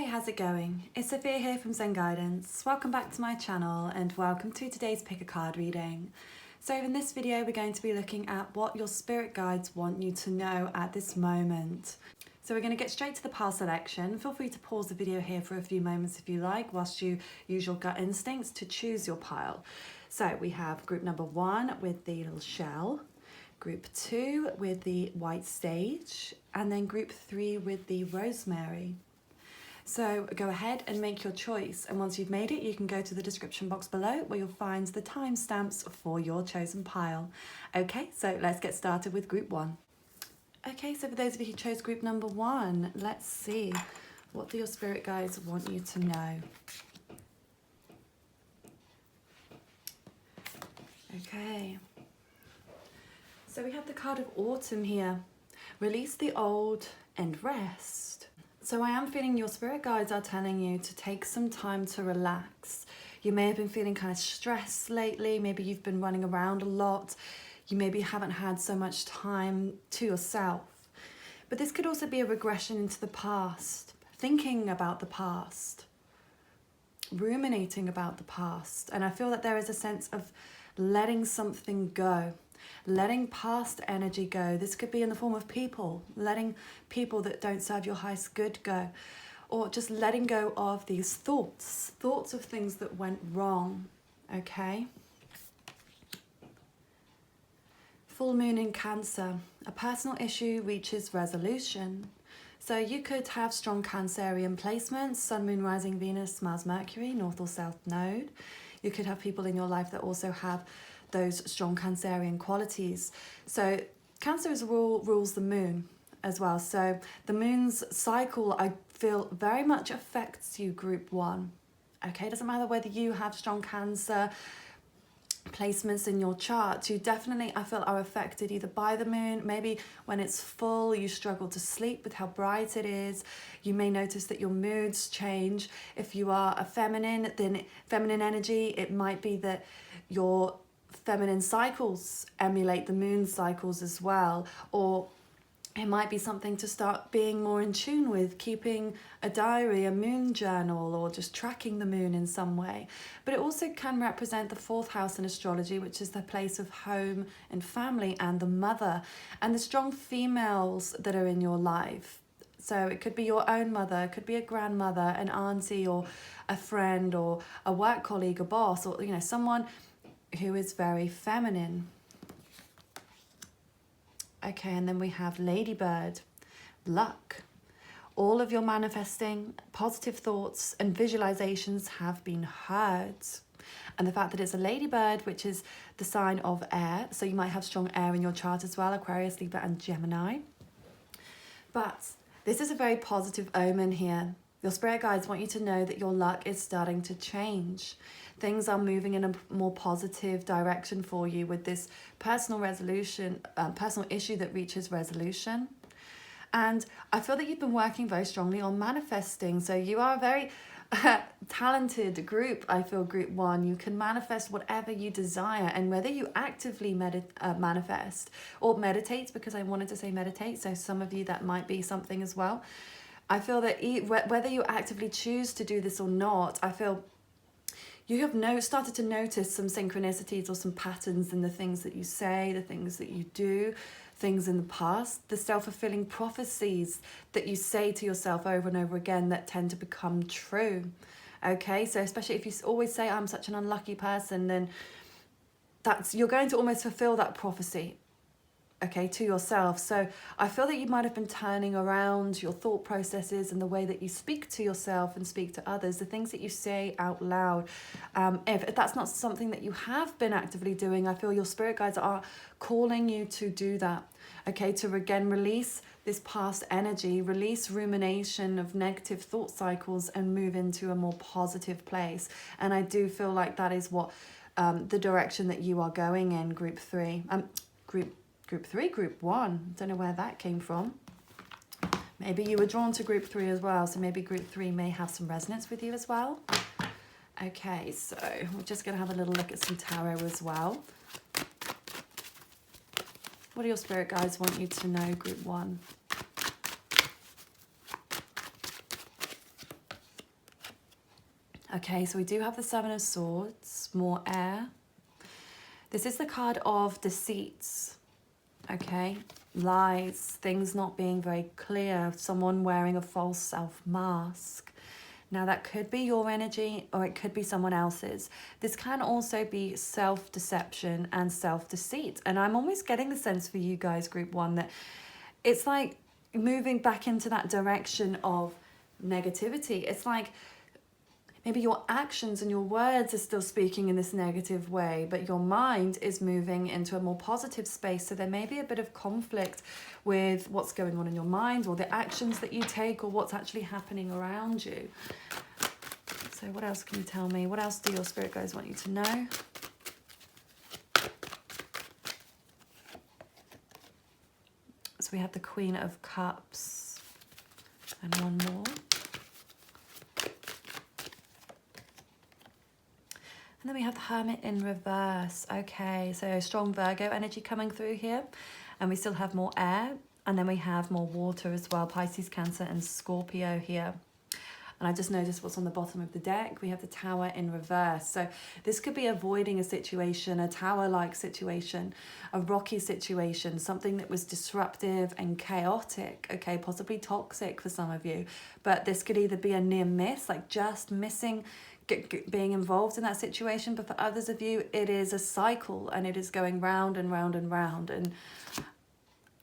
how's it going? It's Sophia here from Zen Guidance. Welcome back to my channel and welcome to today's pick a card reading. So in this video we're going to be looking at what your spirit guides want you to know at this moment. So we're going to get straight to the pile selection. Feel free to pause the video here for a few moments if you like whilst you use your gut instincts to choose your pile. So we have group number 1 with the little shell, group 2 with the white sage, and then group 3 with the rosemary. So go ahead and make your choice, and once you've made it you can go to the description box below where you'll find the timestamps for your chosen pile. Okay, so let's get started with group 1. Okay, so for those of you who chose group number 1, let's see, what do your spirit guides want you to know? Okay, so we have the card of autumn here. Release the old and rest. So I am feeling your spirit guides are telling you to take some time to relax. You may have been feeling kind of stressed lately. Maybe you've been running around a lot. You maybe haven't had so much time to yourself. But this could also be a regression into the past, thinking about the past, ruminating about the past. And I feel that there is a sense of letting something go. Letting past energy go. This could be in the form of people, letting people that don't serve your highest good go, or just letting go of these thoughts of things that went wrong, okay? Full moon in Cancer, a personal issue reaches resolution. So you could have strong Cancerian placements, Sun, Moon, Rising, Venus, Mars, Mercury, North or South Node. You could have people in your life that also have those strong Cancerian qualities. So Cancer as a rule rules the moon as well. So the moon's cycle, I feel, very much affects you, group 1. Okay, doesn't matter whether you have strong Cancer placements in your chart, you definitely, I feel, are affected either by the moon. Maybe when it's full you struggle to sleep with how bright it is. You may notice that your moods change. If you are a feminine, then feminine energy, it might be that your feminine cycles emulate the moon cycles as well, or it might be something to start being more in tune with, keeping a diary, a moon journal, or just tracking the moon in some way. But it also can represent the 4th house in astrology, which is the place of home and family and the mother, and the strong females that are in your life. So it could be your own mother, it could be a grandmother, an auntie, or a friend, or a work colleague, a boss, or someone who is very feminine. Okay, and then we have Ladybird, luck. All of your manifesting, positive thoughts and visualizations have been heard. And the fact that it's a ladybird, which is the sign of air, so you might have strong air in your chart as well, Aquarius, Libra and Gemini. But this is a very positive omen here. Your spirit guides want you to know that your luck is starting to change. Things are moving in a more positive direction for you with this personal resolution, personal issue that reaches resolution. And I feel that you've been working very strongly on manifesting. So you are a very talented group, I feel, group 1. You can manifest whatever you desire, and whether you actively manifest or meditate, because I wanted to say meditate, so some of you that might be something as well. I feel that whether you actively choose to do this or not, I feel you have started to notice some synchronicities or some patterns in the things that you say, the things that you do, things in the past, the self-fulfilling prophecies that you say to yourself over and over again that tend to become true. Okay, so especially if you always say, I'm such an unlucky person, then you're going to almost fulfill that prophecy, okay, to yourself. So I feel that you might have been turning around your thought processes and the way that you speak to yourself and speak to others, the things that you say out loud. If that's not something that you have been actively doing, I feel your spirit guides are calling you to do that, okay, to again release this past energy, release rumination of negative thought cycles and move into a more positive place. And I do feel like that is what the direction that you are going in, group 3. Group 1, don't know where that came from. Maybe you were drawn to group 3 as well, so maybe group 3 may have some resonance with you as well. Okay, so we're just going to have a little look at some tarot as well. What do your spirit guides want you to know, group 1? Okay, so we do have the Seven of Swords, more air. This is the card of deceits, okay? Lies, things not being very clear, someone wearing a false self-mask. Now that could be your energy or it could be someone else's. This can also be self-deception and self-deceit. And I'm almost getting the sense for you guys, group one, that it's like moving back into that direction of negativity. It's like maybe your actions and your words are still speaking in this negative way, but your mind is moving into a more positive space. So there may be a bit of conflict with what's going on in your mind or the actions that you take or what's actually happening around you. So what else can you tell me? What else do your spirit guides want you to know? So we have the Queen of Cups and one more. And then we have the Hermit in reverse. Okay, so strong Virgo energy coming through here. And we still have more air. And then we have more water as well. Pisces, Cancer and Scorpio here. And I just noticed what's on the bottom of the deck. We have the Tower in reverse. So this could be avoiding a situation, a tower-like situation, a rocky situation, something that was disruptive and chaotic, okay, possibly toxic for some of you. But this could either be a near miss, like just missing being involved in that situation, but for others of you it is a cycle and it is going round and round and round. And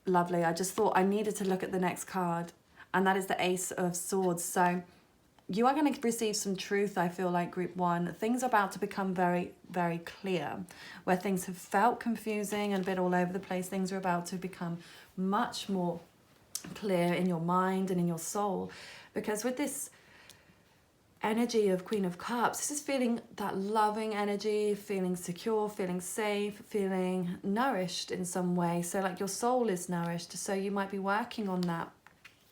lovely, I just thought I needed to look at the next card, and that is the Ace of Swords. So you are going to receive some truth, I feel like, group one. Things are about to become very, very clear. Where things have felt confusing and a bit all over the place, things are about to become much more clear in your mind and in your soul. Because with this energy of Queen of Cups, this is feeling that loving energy, feeling secure, feeling safe, feeling nourished in some way. So like your soul is nourished. So you might be working on that.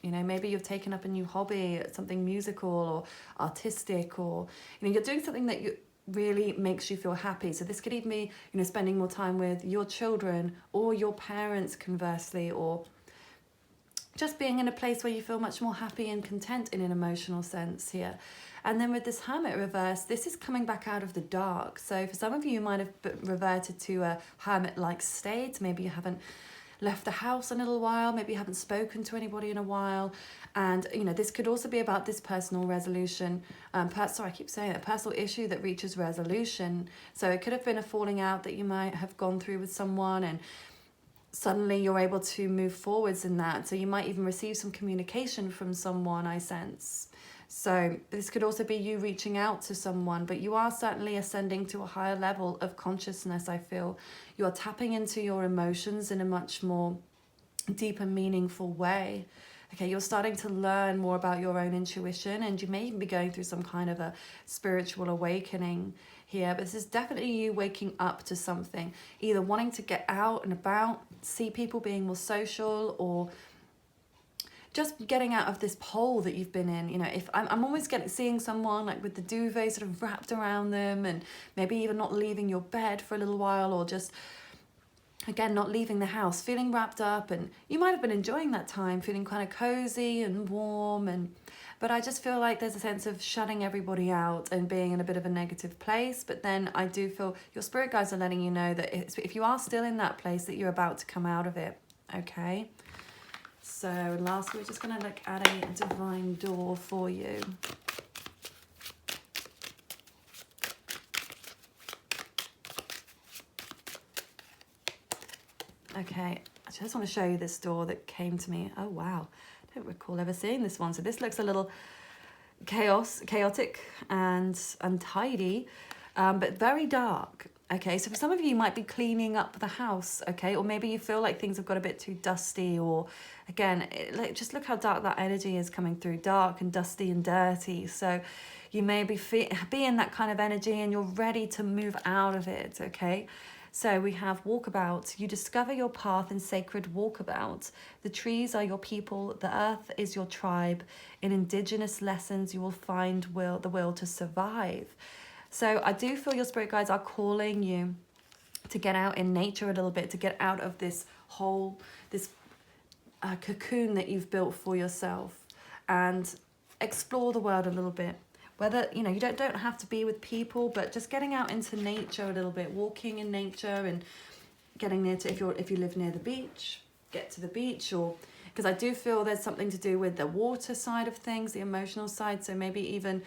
You know, maybe you've taken up a new hobby, something musical or artistic, or, you know, you're doing something that you really makes you feel happy. So this could even be, you know, spending more time with your children or your parents, conversely, or just being in a place where you feel much more happy and content in an emotional sense here. And then with this Hermit reverse, this is coming back out of the dark. So for some of you, you might have reverted to a hermit-like state. Maybe you haven't left the house in a little while. Maybe you haven't spoken to anybody in a while. And, you know, this could also be about this personal resolution. Sorry, I keep saying that. Personal issue that reaches resolution. So it could have been a falling out that you might have gone through with someone, and suddenly you're able to move forwards in that. So you might even receive some communication from someone, I sense. So this could also be you reaching out to someone, but you are certainly ascending to a higher level of consciousness, I feel. You are tapping into your emotions in a much more deep and meaningful way. Okay, you're starting to learn more about your own intuition, and you may even be going through some kind of a spiritual awakening here. But this is definitely you waking up to something, either wanting to get out and about, see people, being more social, or just getting out of this hole that you've been in. You know, if I'm always seeing someone like with the duvet sort of wrapped around them, and maybe even not leaving your bed for a little while, or just, again, not leaving the house, feeling wrapped up. And you might have been enjoying that time, feeling kind of cozy and warm, but I just feel like there's a sense of shutting everybody out and being in a bit of a negative place. But then I do feel your spirit guides are letting you know that if you are still in that place, that you're about to come out of it. Okay. So last, we're just going to look at a divine door for you. Okay, I just want to show you this door that came to me. Oh, wow. I don't recall ever seeing this one. So this looks a little chaotic and untidy, but very dark. Okay, so for some of you, you might be cleaning up the house, okay? Or maybe you feel like things have got a bit too dusty, or, again, just look how dark that energy is coming through. Dark and dusty and dirty. So you may be in that kind of energy, and you're ready to move out of it, okay? So we have walkabout. You discover your path in sacred walkabout. The trees are your people. The earth is your tribe. In indigenous lessons, you will find the will to survive. So I do feel your spirit guides are calling you to get out in nature a little bit, to get out of this hole, this cocoon that you've built for yourself, and explore the world a little bit. whether, you know, you don't have to be with people, but just getting out into nature a little bit, walking in nature and getting near to, if you live near the beach, get to the beach, or because I do feel there's something to do with the water side of things, the emotional side. So maybe even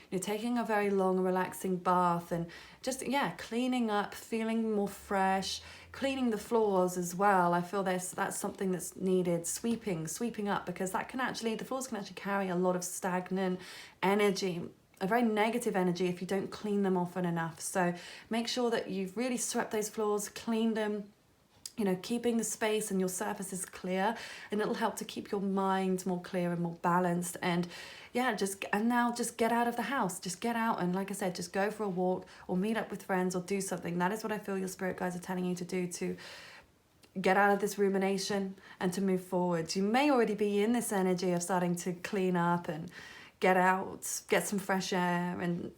you're taking a very long, relaxing bath and just, yeah, cleaning up, feeling more fresh, cleaning the floors as well. I feel that's something that's needed, sweeping up, because that can actually, the floors can actually carry a lot of stagnant energy, a very negative energy if you don't clean them often enough. So make sure that you've really swept those floors, cleaned them, you know, keeping the space and your surfaces clear, and it'll help to keep your mind more clear and more balanced. And yeah, now just get out of the house, just get out, and like I said, just go for a walk or meet up with friends or do something. That is what I feel your spirit guides are telling you to do, to get out of this rumination and to move forward. You may already be in this energy of starting to clean up and get out, get some fresh air, and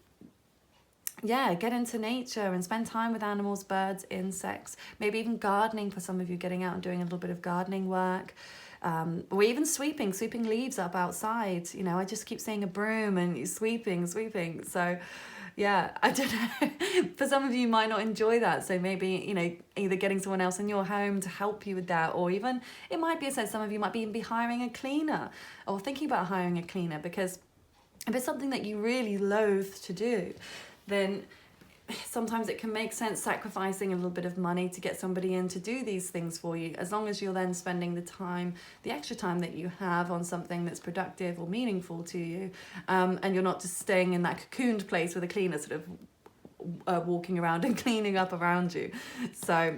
yeah, get into nature and spend time with animals, birds, insects, maybe even gardening for some of you, getting out and doing a little bit of gardening work, or even sweeping leaves up outside. You know, I just keep saying a broom and sweeping. So yeah, I don't know, for some of you might not enjoy that, so maybe, you know, either getting someone else in your home to help you with that, or even it might be, so some of you might even be hiring a cleaner or thinking about hiring a cleaner, because if it's something that you really loathe to do, then sometimes it can make sense sacrificing a little bit of money to get somebody in to do these things for you, as long as you're then spending the extra time that you have on something that's productive or meaningful to you, and you're not just staying in that cocooned place with a cleaner sort of walking around and cleaning up around you. So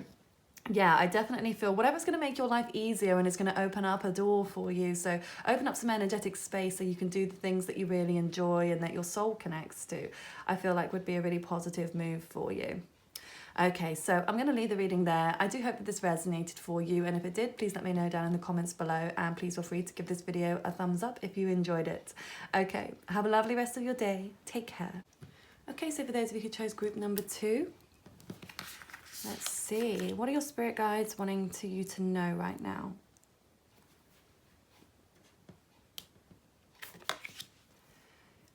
yeah, I definitely feel whatever's going to make your life easier and is going to open up a door for you. So open up some energetic space so you can do the things that you really enjoy and that your soul connects to, I feel like would be a really positive move for you. Okay, so I'm going to leave the reading there. I do hope that this resonated for you, and if it did, please let me know down in the comments below, and please feel free to give this video a thumbs up if you enjoyed it. Okay, have a lovely rest of your day. Take care. Okay, so for those of you who chose group number 2, let's see, what are your spirit guides wanting you to know right now?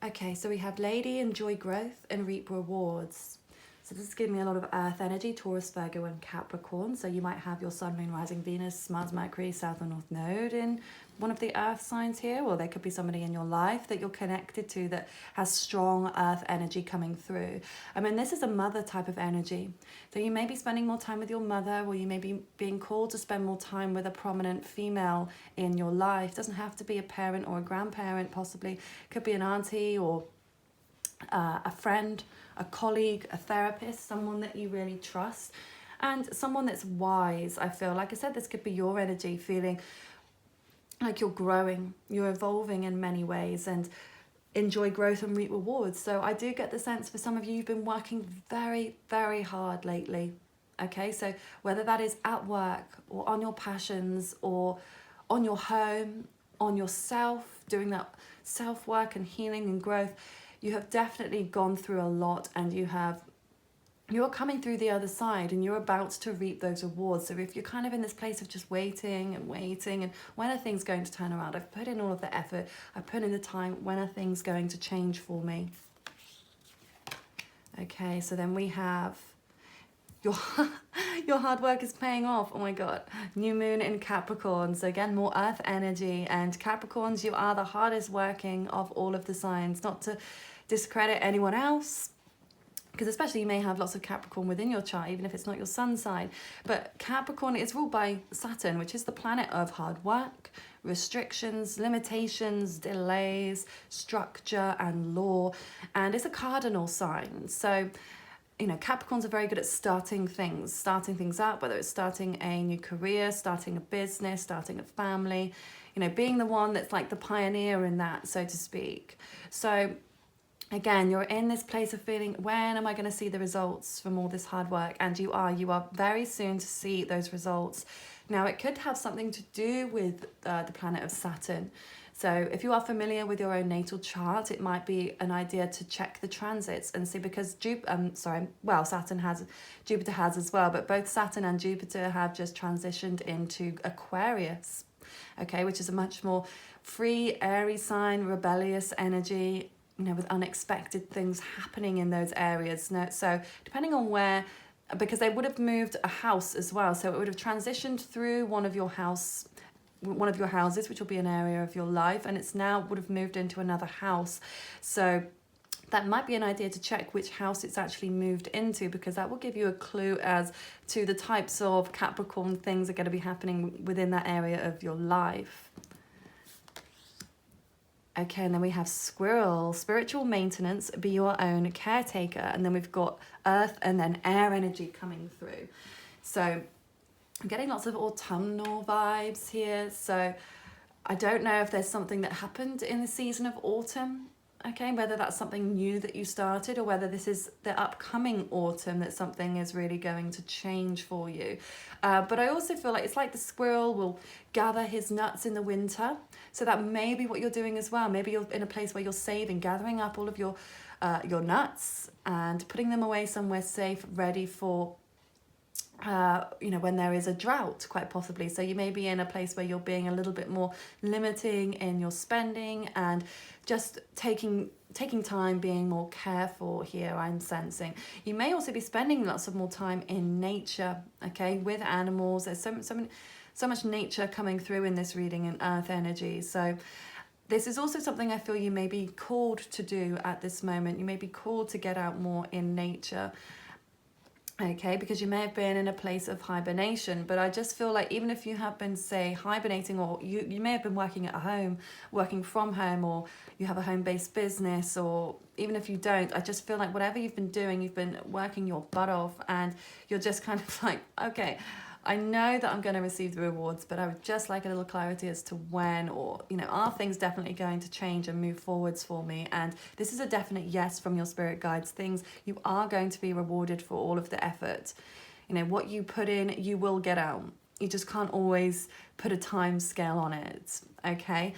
Okay, so we have Lady, enjoy growth and reap rewards. So this is giving me a lot of earth energy, Taurus, Virgo and Capricorn. So you might have your Sun, Moon, Rising, Venus, Mars, Mercury, South or North Node in one of the earth signs here, or there could be somebody in your life that you're connected to that has strong earth energy coming through. I mean, this is a mother type of energy. So you may be spending more time with your mother, or you may be being called to spend more time with a prominent female in your life. It doesn't have to be a parent or a grandparent, possibly. It could be an auntie or a friend, a colleague, a therapist, someone that you really trust, and someone that's wise. I feel, like I said, this could be your energy, feeling like you're growing, you're evolving in many ways, and enjoy growth and reap rewards. So I do get the sense for some of you, you've been working very, very hard lately. Okay, so whether that is at work or on your passions or on your home, on yourself, doing that self-work and healing and growth, you have definitely gone through a lot, and you're coming through the other side, and you're about to reap those rewards. So if you're kind of in this place of just waiting and when are things going to turn around? I've put in all of the effort, I've put in the time, when are things going to change for me? Okay, so then we have your hard work is paying off. Oh my God. New moon in Capricorn. So again, more earth energy, and Capricorns, you are the hardest working of all of the signs. Not to discredit anyone else, because especially you may have lots of Capricorn within your chart, even if it's not your sun sign. But Capricorn is ruled by Saturn, which is the planet of hard work, restrictions, limitations, delays, structure and law, and it's a cardinal sign. So you know, Capricorns are very good at starting things up, whether it's starting a new career, starting a business, starting a family, you know, being the one that's like the pioneer in that, so to speak. So again, you're in this place of feeling, when am I going to see the results from all this hard work? And you are very soon to see those results. Now, it could have something to do with the planet of Saturn. So if you are familiar with your own natal chart, it might be an idea to check the transits and see, because Saturn has, Jupiter has as well, but both Saturn and Jupiter have just transitioned into Aquarius, okay, which is a much more free, airy sign, rebellious energy, with unexpected things happening in those areas. So depending on where, because they would have moved a house as well, so it would have transitioned through one of your houses, which will be an area of your life, and it's now would have moved into another house. So that might be an idea to check which house it's actually moved into, because that will give you a clue as to the types of Capricorn things that are going to be happening within that area of your life. Okay, and then we have Squirrel, spiritual maintenance, be your own caretaker. And then we've got earth and then air energy coming through. So I'm getting lots of autumnal vibes here. So I don't know if there's something that happened in the season of autumn, okay, whether that's something new that you started, or whether this is the upcoming autumn that something is really going to change for you. But I also feel like it's like the squirrel will gather his nuts in the winter. So that may be what you're doing as well. Maybe you're in a place where you're saving, gathering up all of your nuts and putting them away somewhere safe, ready for when there is a drought, quite possibly. So you may be in a place where you're being a little bit more limiting in your spending and just taking time, being more careful here, I'm sensing. You may also be spending lots of more time in nature, okay, with animals. There's so much nature coming through in this reading in earth energy. So this is also something I feel you may be called to do at this moment. You may be called to get out more in nature. Okay, because you may have been in a place of hibernation, but I just feel like even if you have been, say, hibernating, or you may have been working at home, working from home, or you have a home-based business, or even if you don't, I just feel like whatever you've been doing, you've been working your butt off, and you're just kind of like, okay, I know that I'm going to receive the rewards, but I would just like a little clarity as to when, or, are things definitely going to change and move forwards for me? And this is a definite yes from your spirit guides. Things, you are going to be rewarded for all of the effort. What you put in, you will get out. You just can't always put a time scale on it, okay?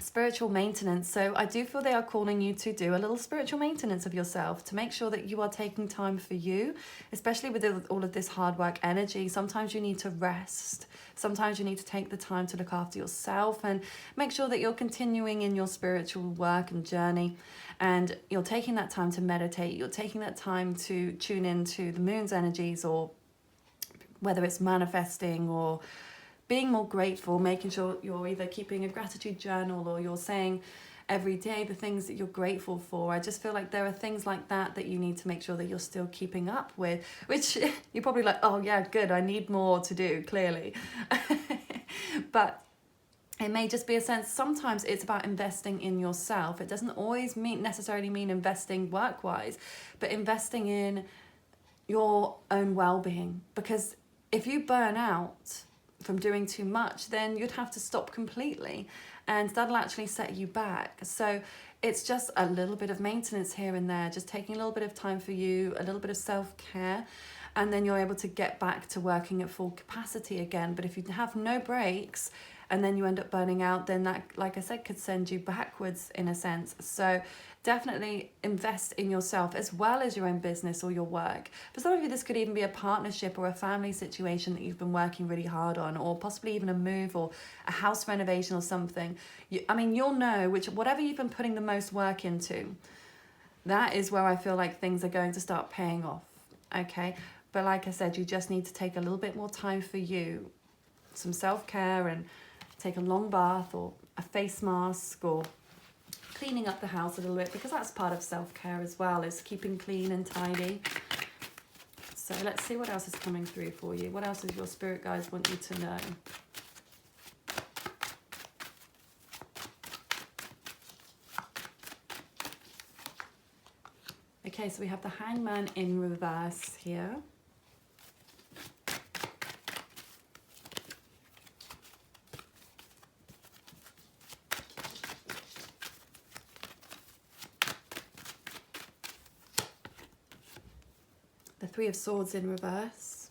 Spiritual maintenance. So I do feel they are calling you to do a little spiritual maintenance of yourself, to make sure that you are taking time for you, especially with all of this hard work energy. Sometimes you need to rest. Sometimes you need to take the time to look after yourself and make sure that you're continuing in your spiritual work and journey, and you're taking that time to meditate. You're taking that time to tune into the moon's energies, or whether it's manifesting or being more grateful, making sure you're either keeping a gratitude journal or you're saying every day the things that you're grateful for. I just feel like there are things like that you need to make sure that you're still keeping up with, which you're probably like, oh yeah, good, I need more to do, clearly. But it may just be a sense, sometimes it's about investing in yourself. It doesn't always necessarily mean investing work-wise, but investing in your own well-being. Because if you burn out from doing too much, then you'd have to stop completely, and that'll actually set you back. So it's just a little bit of maintenance here and there, just taking a little bit of time for you, a little bit of self-care, and then you're able to get back to working at full capacity again. But if you have no breaks and then you end up burning out, then that, like I said, could send you backwards in a sense. So definitely invest in yourself as well as your own business or your work. For some of you, this could even be a partnership or a family situation that you've been working really hard on, or possibly even a move or a house renovation or something. You'll know whatever you've been putting the most work into, that is where I feel like things are going to start paying off, okay? But like I said, you just need to take a little bit more time for you, some self-care, and take a long bath or a face mask, or cleaning up the house a little bit, because that's part of self-care as well, is keeping clean and tidy. So let's see what else is coming through for you. What else does your spirit guides want you to know? Okay, so we have the Hangman in reverse here. The Three of Swords in reverse.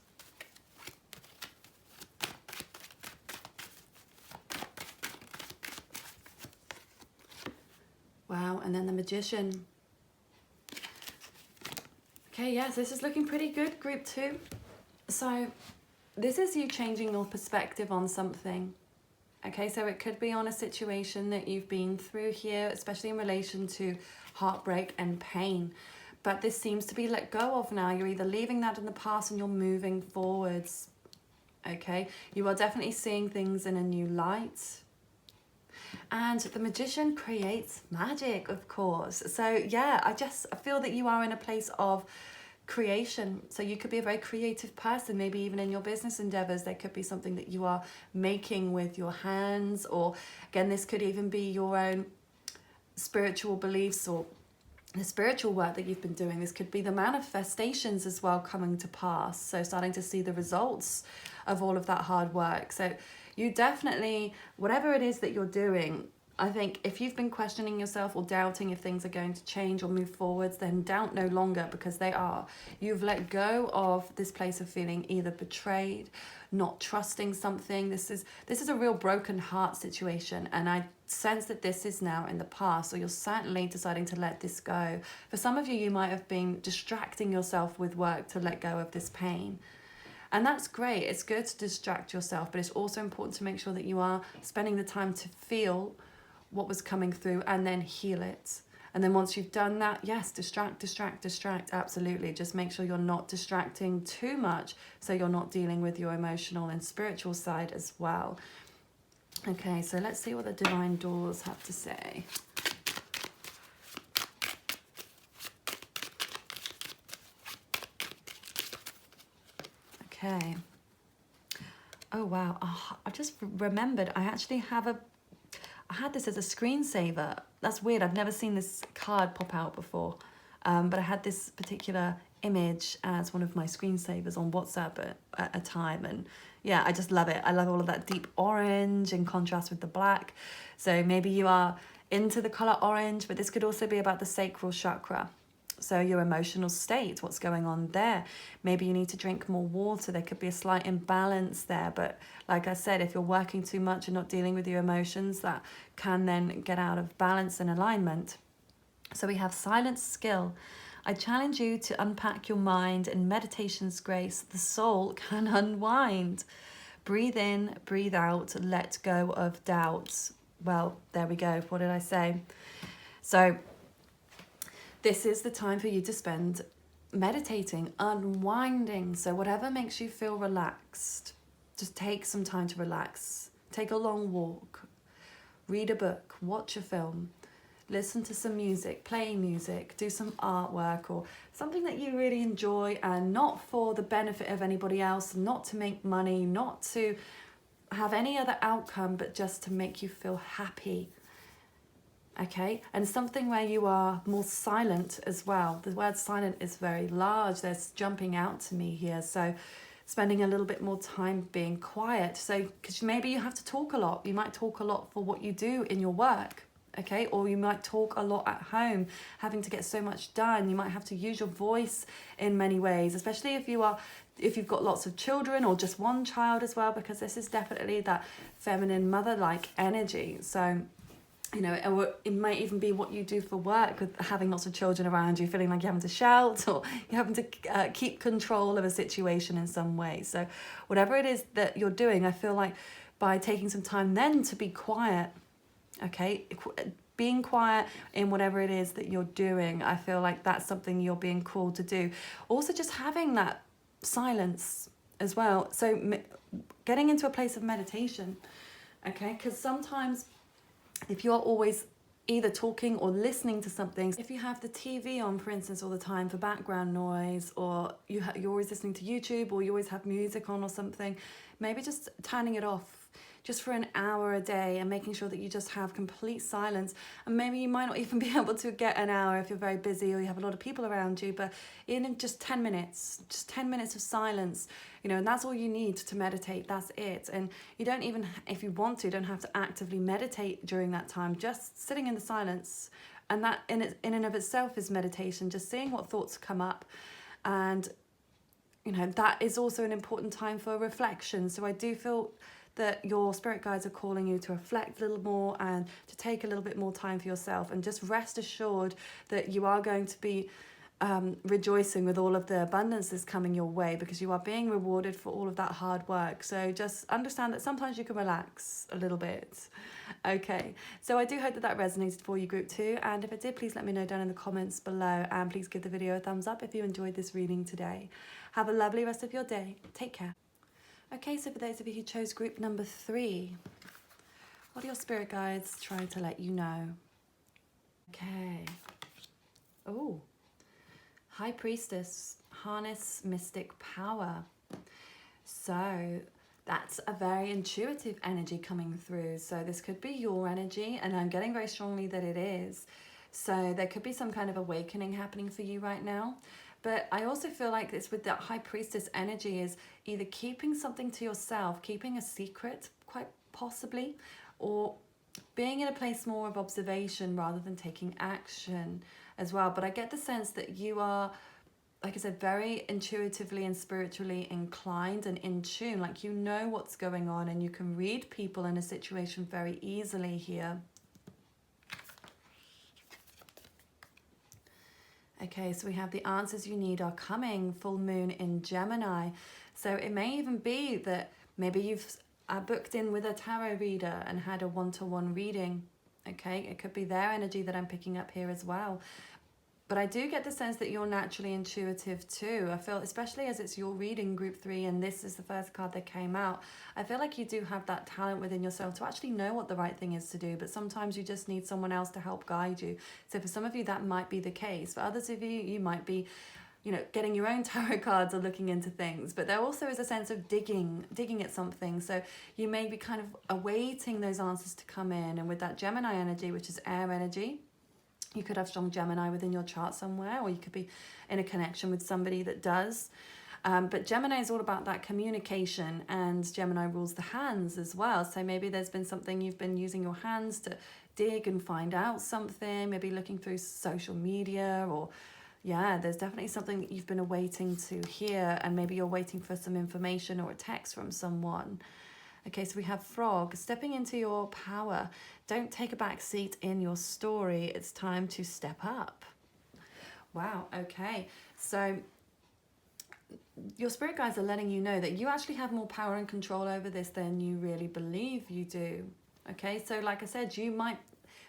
Wow, and then the Magician. Okay, yes, this is looking pretty good, group 2. So this is you changing your perspective on something. Okay, so it could be on a situation that you've been through here, especially in relation to heartbreak and pain. But this seems to be let go of now. You're either leaving that in the past and you're moving forwards. Okay, you are definitely seeing things in a new light. And the magician creates magic, of course. So yeah, I feel that you are in a place of creation. So you could be a very creative person, maybe even in your business endeavors. There could be something that you are making with your hands, or again, this could even be your own spiritual beliefs or the spiritual work that you've been doing. This could be the manifestations as well coming to pass. So starting to see the results of all of that hard work. So you definitely, whatever it is that you're doing, I think if you've been questioning yourself or doubting if things are going to change or move forwards, then doubt no longer, because they are. You've let go of this place of feeling either betrayed, not trusting something. This is a real broken heart situation, and I sense that this is now in the past, so you're certainly deciding to let this go. For some of you, you might have been distracting yourself with work to let go of this pain. And that's great. It's good to distract yourself, but it's also important to make sure that you are spending the time to feel what was coming through and then heal it. And then once you've done that, yes, distract, absolutely. Just make sure you're not distracting too much, so you're not dealing with your emotional and spiritual side as well. Okay, so let's see what the divine doors have to say. Okay. Oh wow, I just remembered I actually have I had this as a screensaver. That's weird, I've never seen this card pop out before. But I had this particular image as one of my screensavers on WhatsApp at a time. And yeah, I just love it. I love all of that deep orange in contrast with the black. So maybe you are into the color orange, but this could also be about the sacral chakra. So your emotional state, what's going on there. Maybe you need to drink more water. There could be a slight imbalance there. But like I said, if you're working too much and not dealing with your emotions, that can then get out of balance and alignment. So we have silent skill. I challenge you to unpack your mind in meditation's grace. The soul can unwind. Breathe in, breathe out, let go of doubts. Well, there we go. What did I say? So this is the time for you to spend meditating, unwinding. So whatever makes you feel relaxed, just take some time to relax. Take a long walk, read a book, watch a film, listen to some music, play music, do some artwork or something that you really enjoy, and not for the benefit of anybody else, not to make money, not to have any other outcome, but just to make you feel happy. Okay, and something where you are more silent as well. The word silent is very large. There's jumping out to me here. So spending a little bit more time being quiet. So because maybe you have to talk a lot. You might talk a lot for what you do in your work. Okay, or you might talk a lot at home, having to get so much done. You might have to use your voice in many ways, especially if you've got lots of children or just one child as well, because this is definitely that feminine mother-like energy. So you know, it might even be what you do for work, with having lots of children around you, feeling like you're having to shout or you're having to keep control of a situation in some way. So whatever it is that you're doing, I feel like by taking some time then to be quiet, okay, being quiet in whatever it is that you're doing, I feel like that's something you're being called to do. Also just having that silence as well. So getting into a place of meditation, okay, because sometimes if you're always either talking or listening to something, if you have the TV on, for instance, all the time for background noise, or you're always listening to YouTube, or you always have music on or something, maybe just turning it off just for an hour a day and making sure that you just have complete silence. And maybe you might not even be able to get an hour if you're very busy or you have a lot of people around you, but in just 10 minutes of silence, you know, and that's all you need to meditate. That's it. And you don't even, if you want to, don't have to actively meditate during that time. Just sitting in the silence, and that in and of itself is meditation. Just seeing what thoughts come up, and you know, that is also an important time for reflection. So I do feel that your spirit guides are calling you to reflect a little more and to take a little bit more time for yourself, and just rest assured that you are going to be rejoicing with all of the abundance that's coming your way, because you are being rewarded for all of that hard work. So just understand that sometimes you can relax a little bit. Okay, so I do hope that that resonated for you, group 2, and if it did, please let me know down in the comments below, and please give the video a thumbs up if you enjoyed this reading today. Have a lovely rest of your day. Take care. Okay, so for those of you who chose group number 3, what are your spirit guides trying to let you know? Okay. Oh, High Priestess, harness mystic power. So that's a very intuitive energy coming through. So this could be your energy, and I'm getting very strongly that it is. So there could be some kind of awakening happening for you right now. But I also feel like it's with that High Priestess energy is either keeping something to yourself, keeping a secret, quite possibly, or being in a place more of observation rather than taking action as well. But I get the sense that you are, like I said, very intuitively and spiritually inclined and in tune. Like you know what's going on, and you can read people in a situation very easily here. Okay, so we have the answers you need are coming. Full moon in Gemini. So it may even be that maybe you've booked in with a tarot reader and had a one-to-one reading. Okay, it could be their energy that I'm picking up here as well. But I do get the sense that you're naturally intuitive too. I feel, especially as it's your reading, group 3, and this is the first card that came out, I feel like you do have that talent within yourself to actually know what the right thing is to do, but sometimes you just need someone else to help guide you. So for some of you, that might be the case. For others of you, you might be, you know, getting your own tarot cards or looking into things. But there also is a sense of digging at something. So you may be kind of awaiting those answers to come in. And with that Gemini energy, which is air energy, you could have strong Gemini within your chart somewhere, or you could be in a connection with somebody that does. But Gemini is all about that communication, and Gemini rules the hands as well. So maybe there's been something you've been using your hands to dig and find out something, maybe looking through social media, or yeah, there's definitely something that you've been awaiting to hear, and maybe you're waiting for some information or a text from someone. Okay, so we have Frog, stepping into your power. Don't take a back seat in your story. It's time to step up. Wow, okay. So your spirit guides are letting you know that you actually have more power and control over this than you really believe you do. Okay, so like I said, you might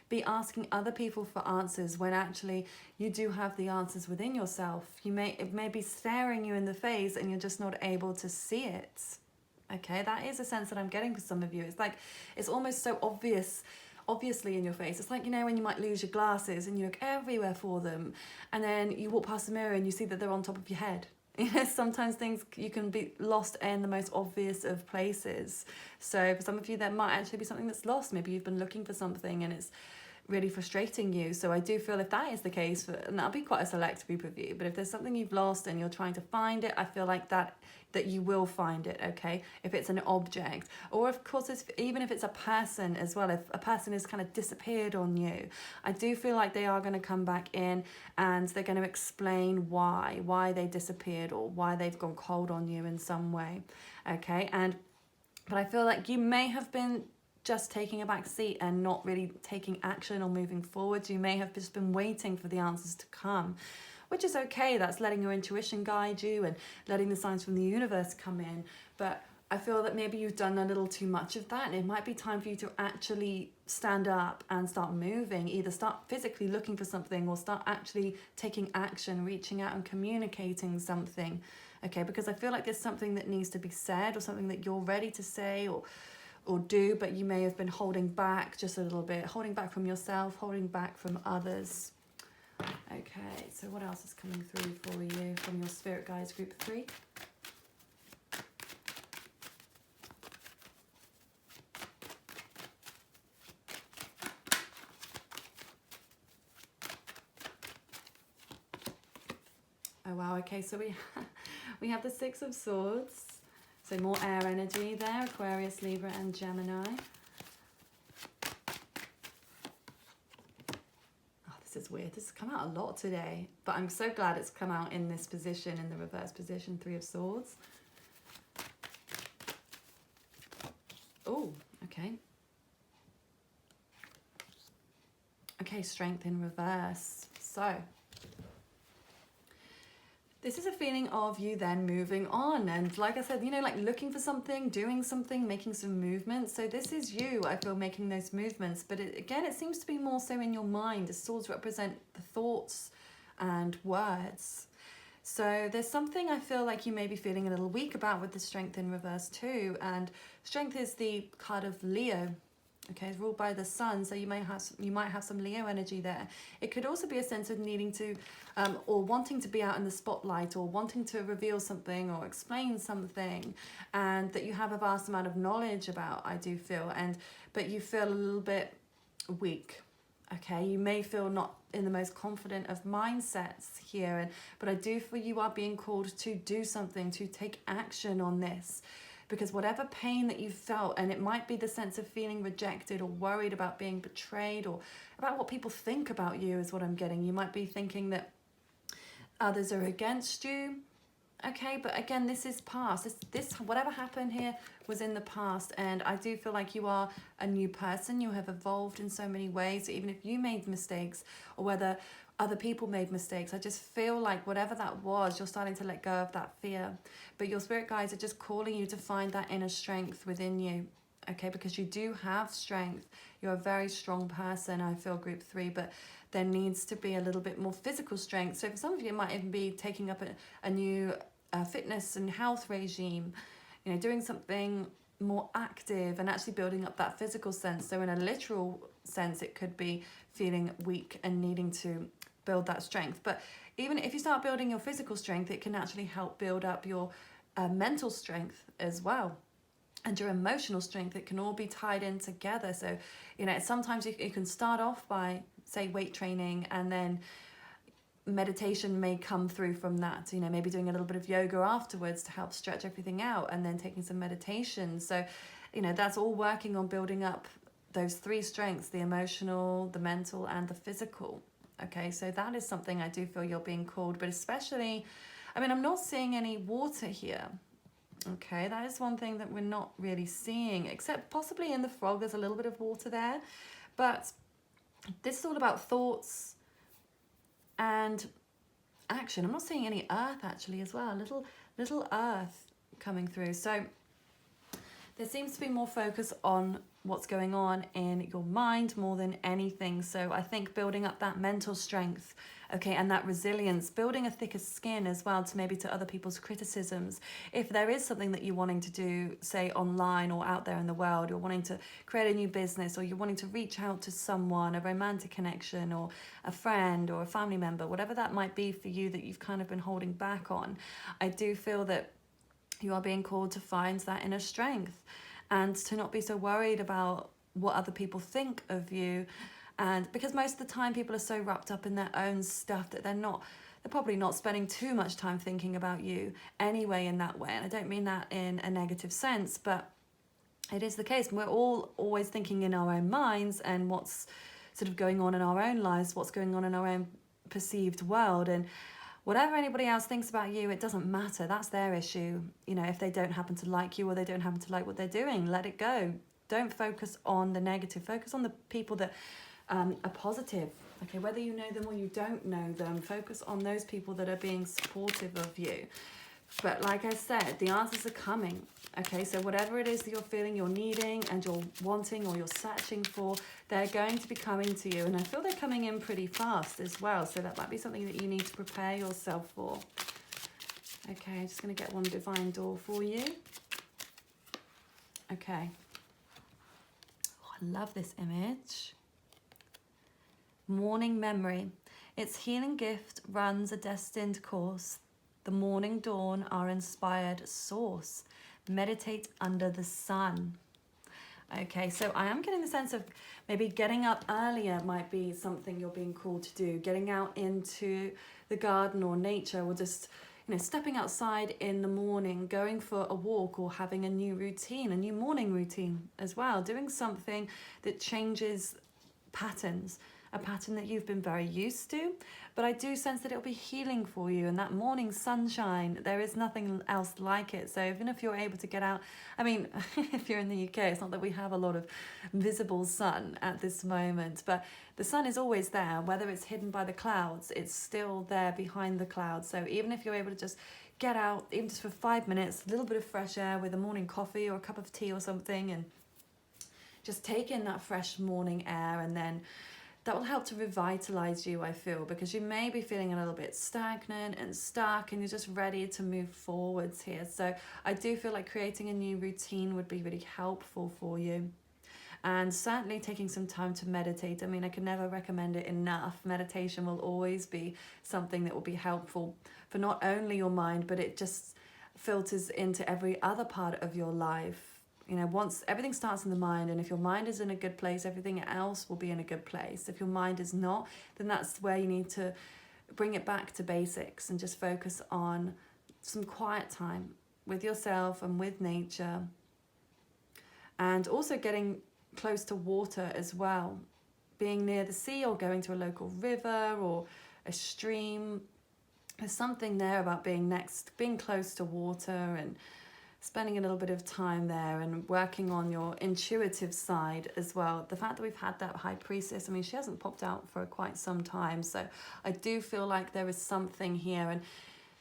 be asking other people for answers when actually you do have the answers within yourself. It may be staring you in the face and you're just not able to see it. Okay, that is a sense that I'm getting for some of you. It's like, it's almost so obviously in your face. It's like, you know, when you might lose your glasses and you look everywhere for them, and then you walk past the mirror and you see that they're on top of your head. You know, sometimes things, you can be lost in the most obvious of places. So for some of you, there might actually be something that's lost. Maybe you've been looking for something and it's really frustrating you. So I do feel if that is the case, and that'll be quite a select group of you, but if there's something you've lost and you're trying to find it, I feel like that you will find it. Okay, if it's an object, or of course even if it's a person as well, if a person has kind of disappeared on you, I do feel like they are going to come back in and they're going to explain why they disappeared, or why they've gone cold on you in some way. Okay, but I feel like you may have been just taking a back seat and not really taking action or moving forward. You may have just been waiting for the answers to come, which is okay. That's letting your intuition guide you and letting the signs from the universe come in. But I feel that maybe you've done a little too much of that, and it might be time for you to actually stand up and start moving. Either start physically looking for something, or start actually taking action, reaching out and communicating something. Okay, because I feel like there's something that needs to be said, or something that you're ready to say or do, but you may have been holding back just a little bit, holding back from yourself, holding back from others. Okay, so what else is coming through for you from your spirit guides, group 3? Oh wow, okay, so we have the 6 of Swords. So more air energy there, Aquarius, Libra and Gemini. Oh, this is weird. This has come out a lot today, but I'm so glad it's come out in this position, in the reverse position, 3 of Swords. Oh, okay. Okay, Strength in reverse. So This is a feeling of you then moving on. And like I said, you know, like looking for something, doing something, making some movements. So this is you, I feel, making those movements. But again, it seems to be more so in your mind. The swords represent the thoughts and words. So there's something I feel like you may be feeling a little weak about with the Strength in reverse too. And Strength is the card of Leo. Okay, it's ruled by the sun, so you might have some Leo energy there. It could also be a sense of needing to, or wanting to be out in the spotlight, or wanting to reveal something or explain something, and that you have a vast amount of knowledge about. I do feel, but you feel a little bit weak. Okay, you may feel not in the most confident of mindsets here, but I do feel you are being called to do something, to take action on this. Because whatever pain that you felt, and it might be the sense of feeling rejected or worried about being betrayed or about what people think about you is what I'm getting. You might be thinking that others are against you. Okay, but again, this is past. This whatever happened here was in the past, and I do feel like you are a new person. You have evolved in so many ways. Even if you made mistakes, or whether other people made mistakes, I just feel like whatever that was, you're starting to let go of that fear. But your spirit guides are just calling you to find that inner strength within you. Okay, because you do have strength. You're a very strong person, I feel, group 3, but there needs to be a little bit more physical strength. So for some of you, it might even be taking up a new fitness and health regime, you know, doing something more active and actually building up that physical sense. So in a literal sense, it could be feeling weak and needing to build that strength. But even if you start building your physical strength, it can actually help build up your mental strength as well. And your emotional strength, it can all be tied in together. So, you know, sometimes you can start off by, say, weight training, and then meditation may come through from that. You know, maybe doing a little bit of yoga afterwards to help stretch everything out, and then taking some meditation. So, you know, that's all working on building up those 3 strengths: the emotional, the mental, and the physical. Okay, so that is something I do feel you're being called, but especially, I mean, I'm not seeing any water here. Okay, that is one thing that we're not really seeing, except possibly in the frog, there's a little bit of water there. But this is all about thoughts and action. I'm not seeing any earth actually as well, little earth coming through. So there seems to be more focus on what's going on in your mind more than anything. So I think building up that mental strength, okay, and that resilience, building a thicker skin as well to other people's criticisms. If there is something that you're wanting to do, say online or out there in the world, you're wanting to create a new business, or you're wanting to reach out to someone, a romantic connection or a friend or a family member, whatever that might be for you that you've kind of been holding back on, I do feel that you are being called to find that inner strength and to not be so worried about what other people think of you. And because most of the time people are so wrapped up in their own stuff that they're probably not spending too much time thinking about you anyway in that way. And I don't mean that in a negative sense, but it is the case. We're all always thinking in our own minds and what's sort of going on in our own lives, what's going on in our own perceived world. And whatever anybody else thinks about you, it doesn't matter. That's their issue. You know, if they don't happen to like you or they don't happen to like what they're doing, let it go. Don't focus on the negative. Focus on the people that are positive. Okay, whether you know them or you don't know them, focus on those people that are being supportive of you. But like I said, the answers are coming. Okay, so whatever it is that you're feeling, you're needing, and you're wanting or you're searching for, they're going to be coming to you. And I feel they're coming in pretty fast as well. So that might be something that you need to prepare yourself for. Okay, I'm just going to get one divine door for you. Okay. Oh, I love this image. Morning memory. Its healing gift runs a destined course. The morning dawn, our inspired source. Meditate under the sun. Okay, so I am getting the sense of maybe getting up earlier might be something you're being called to do. Getting out into the garden or nature, or just, you know, stepping outside in the morning, going for a walk, or having a new routine, a new morning routine as well. Doing something that changes patterns. a pattern that you've been very used to, but I do sense that it'll be healing for you. And that morning sunshine, there is nothing else like it. So even if you're able to get out, I mean, if you're in the UK, it's not that we have a lot of visible sun at this moment, but the sun is always there. Whether it's hidden by the clouds, it's still there behind the clouds. So even if you're able to just get out, even just for 5 minutes, a little bit of fresh air with a morning coffee or a cup of tea or something, and just take in that fresh morning air, and then that will help to revitalize you, I feel, because you may be feeling a little bit stagnant and stuck and you're just ready to move forwards here. So I do feel like creating a new routine would be really helpful for you. And certainly taking some time to meditate. I mean, I can never recommend it enough. Meditation will always be something that will be helpful for not only your mind, but it just filters into every other part of your life. You know, once everything starts in the mind, and if your mind is in a good place, everything else will be in a good place. If your mind is not, then that's where you need to bring it back to basics and just focus on some quiet time with yourself and with nature. And also getting close to water as well. Being near the sea or going to a local river or a stream. There's something there about being close to water and spending a little bit of time there and working on your intuitive side as well. The fact that we've had that high priestess, I mean, she hasn't popped out for quite some time. So I do feel like there is something here, and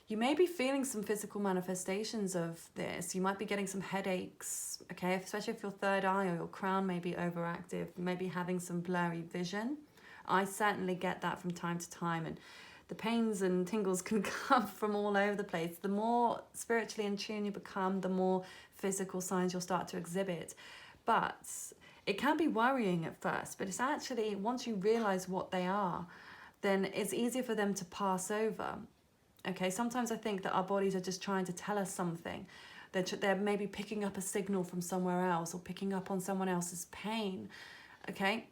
you may be feeling some physical manifestations of this. You might be getting some headaches, okay? Especially if your third eye or your crown may be overactive, maybe having some blurry vision. I certainly get that from time to time, and the pains and tingles can come from all over the place. The more spiritually in tune you become, the more physical signs you'll start to exhibit. But it can be worrying at first, but it's actually, once you realize what they are, then it's easier for them to pass over. Okay, sometimes I think that our bodies are just trying to tell us something. They're maybe picking up a signal from somewhere else or picking up on someone else's pain. Okay,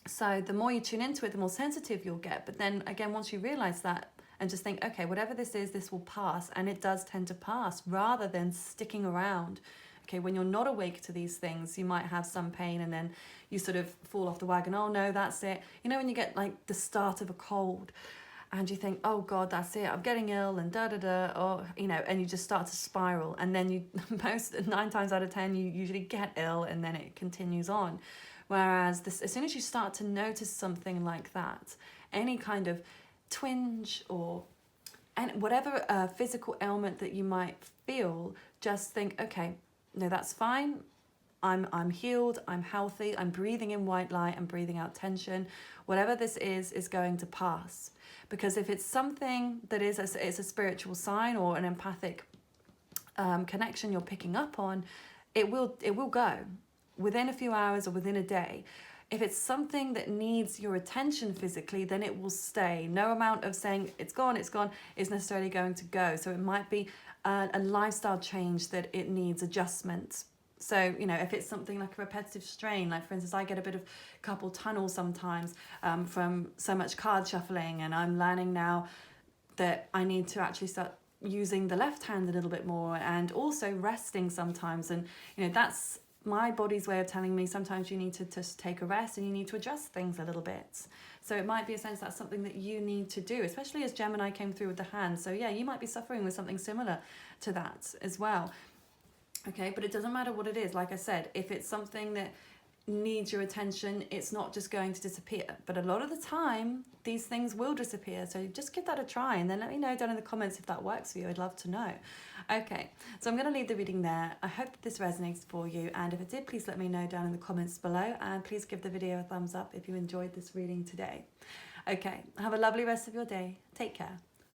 so the more you tune into it, the more sensitive you'll get. But then again, once you realize that and just think, okay, whatever this is, this will pass. And it does tend to pass, rather than sticking around. Okay, when you're not awake to these things, you might have some pain and then you sort of fall off the wagon. Oh no, that's it. You know, when you get like the start of a cold and you think, oh God, that's it, I'm getting ill and or, you know, and you just start to spiral. And then you, 9 times out of 10, you usually get ill and then it continues on. Whereas as soon as you start to notice something like that, any kind of twinge or whatever physical ailment that you might feel, just think, okay, no, that's fine. I'm healed, I'm healthy, I'm breathing in white light, I'm breathing out tension. Whatever this is going to pass. Because if it's something that is it's a spiritual sign or an empathic connection you're picking up on, it will go within a few hours or within a day. If it's something that needs your attention physically, then it will stay. No amount of saying it's gone is necessarily going to go. So it might be a lifestyle change that it needs adjustment. So, you know, if it's something like a repetitive strain, like for instance, I get a bit of carpal tunnel sometimes from so much card shuffling, and I'm learning now that I need to actually start using the left hand a little bit more, and also resting sometimes. And, you know, that's my body's way of telling me sometimes you need to just take a rest and you need to adjust things a little bit. So it might be a sense that's something that you need to do, especially as Gemini came through with the hand. So yeah, you might be suffering with something similar to that as well. Okay, but it doesn't matter what it is. Like I said, if it's something that needs your attention, it's not just going to disappear. But a lot of the time, these things will disappear. So just give that a try and then let me know down in the comments if that works for you. I'd love to know. Okay, so I'm going to leave the reading there. I hope that this resonates for you. And if it did, please let me know down in the comments below. And please give the video a thumbs up if you enjoyed this reading today. Okay, have a lovely rest of your day. Take care.